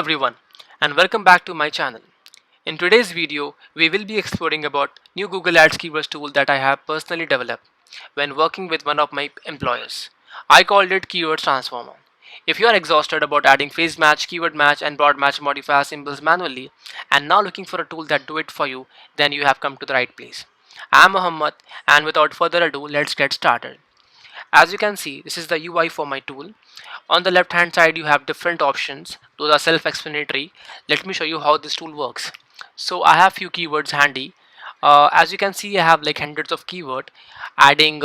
Everyone, and welcome back to my channel. In today's video, we will be exploring about new Google Ads keywords tool that I have personally developed when working with one of my employers. I called it Keyword Transformer. If you are exhausted about adding phrase match, keyword match and broad match modifier symbols manually and now looking for a tool that do it for you, then you have come to the right place. I am Muhammad, and without further ado, let's get started. As you can see, this is the UI for my tool. On the left hand side you have different options. Those are self-explanatory. Let me show you how this tool works. So I have few keywords handy. As you can see, I have like hundreds of keyword. Adding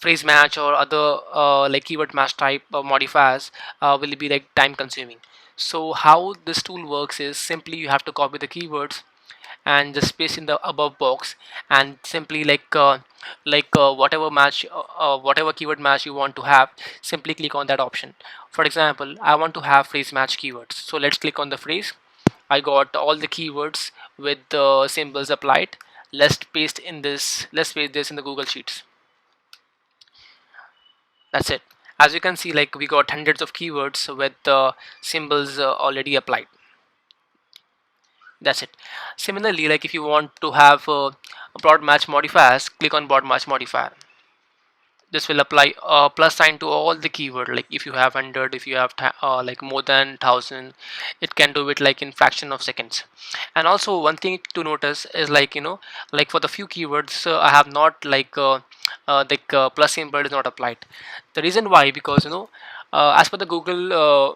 phrase match or other like keyword match type modifiers will be like time consuming. So how this tool works is simply you have to copy the keywords and just paste in the above box, and simply whatever match whatever keyword match you want to have, simply click on that option. For example, I want to have phrase match keywords, so let's click on the phrase. I got all the keywords with the symbols applied. Let's paste this in the Google Sheets. That's it. As you can see, like, we got hundreds of keywords with the symbols already applied. That's it. Similarly, like, if you want to have a broad match modifiers, click on broad match modifier. This will apply a plus sign to all the keyword. Like, if you have 100, if you have like more than 1000, it can do it like in fraction of seconds. And also one thing to notice is, like, like for the few keywords, I have not plus symbol is not applied. The reason why, because as per the Google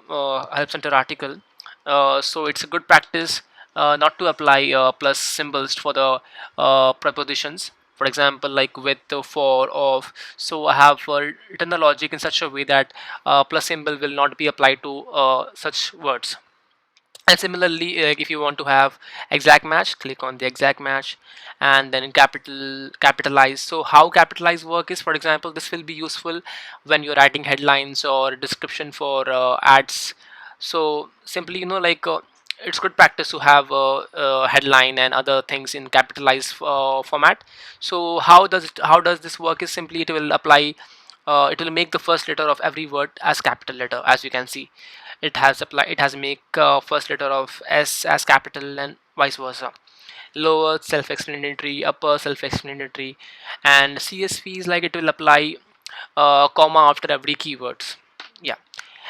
help center article, so it's a good practice not to apply plus symbols for the prepositions. For example, like with, for, of. So I have written the logic in such a way that plus symbol will not be applied to such words. And similarly, if you want to have exact match, click on the exact match, and then in capitalize. So how capitalize work is, for example, this will be useful when you're writing headlines or description for ads. So simply, it's good practice to have a headline and other things in capitalized format. So how does this work is, simply it will make the first letter of every word as capital letter. As you can see, it has make first letter of S as capital and vice versa. Lower self-explanatory, upper self-explanatory. And CSV is like, it will apply comma after every keywords. Yeah.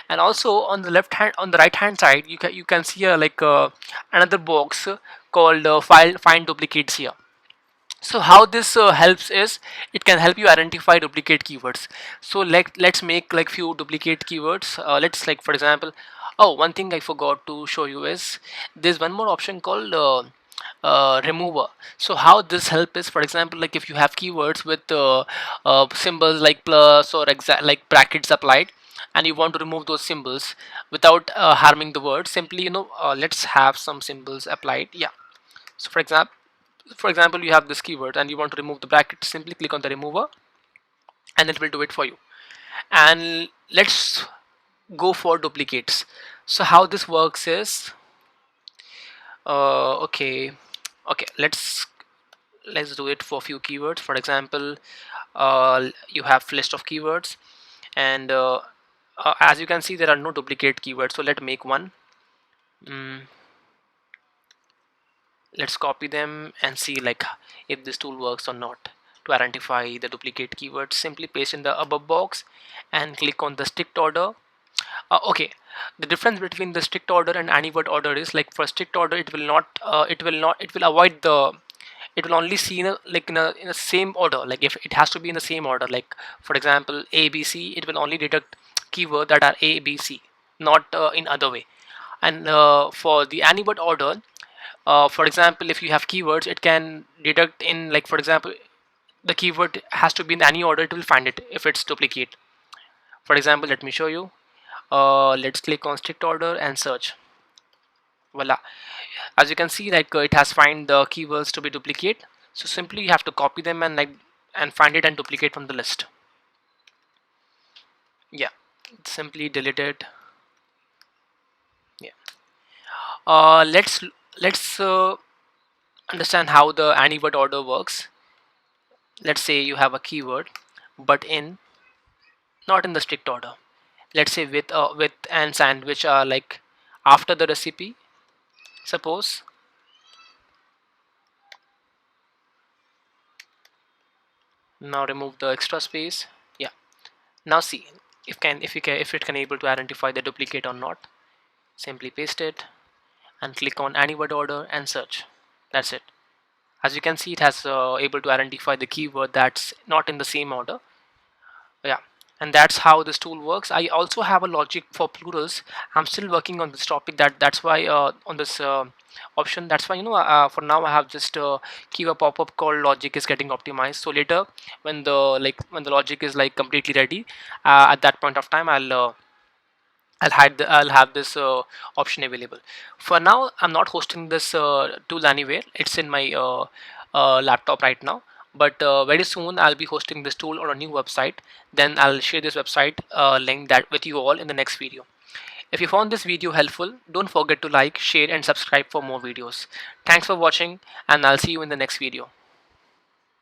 And also on the right hand side, you can see another box called find duplicates here. So how this helps is, it can help you identify duplicate keywords. So let's make like few duplicate keywords. Let's, like, for example, oh, one thing I forgot to show you is there's one more option called remover. So how this help is, for example, like, if you have keywords with symbols like plus or exact like brackets applied, and you want to remove those symbols without harming the word, simply, let's have some symbols applied. Yeah. So for example, you have this keyword and you want to remove the bracket, simply click on the remover and it will do it for you. And let's go for duplicates. So how this works is, okay, let's do it for a few keywords. For example, you have list of keywords, and as you can see, there are no duplicate keywords, so let's make one. Let's copy them and see, like, if this tool works or not. To identify the duplicate keywords, simply paste in the above box and click on the strict order. Okay, the difference between the strict order and any word order is, like, for strict order, it will avoid the, it will only see in a same order. Like, if it has to be in the same order, like, for example, ABC, it will only detect keyword that are ABC, not in other way. And for the any word order, for example, if you have keywords, it can deduct in, like, for example, the keyword has to be in any order, it will find it if it's duplicate. For example, let me show you. Let's click on strict order and search. Voila. As you can see, like, it has find the keywords to be duplicate. So simply you have to copy them and, like, and find it and duplicate from the list. Yeah, simply delete it. Yeah. Let's understand how the any word order works. Let's say you have a keyword, but in not in the strict order. Let's say with and sandwich are like after the recipe, suppose. Now remove the extra space. Yeah. Now see if it can able to identify the duplicate or not. Simply paste it and click on any word order and search. That's it. As you can see, it has able to identify the keyword that's not in the same order. Yeah, and that's how this tool works. I also have a logic for plurals. I'm still working on this topic. That's why on this option, that's why for now I have just keyword pop-up called logic is getting optimized. So later when the when the logic is like completely ready, at that point of time I'll have this option available. For now, I'm not hosting this tool anywhere. It's in my laptop right now. But very soon, I'll be hosting this tool on a new website. Then I'll share this website link that with you all in the next video. If you found this video helpful, don't forget to like, share, and subscribe for more videos. Thanks for watching, and I'll see you in the next video.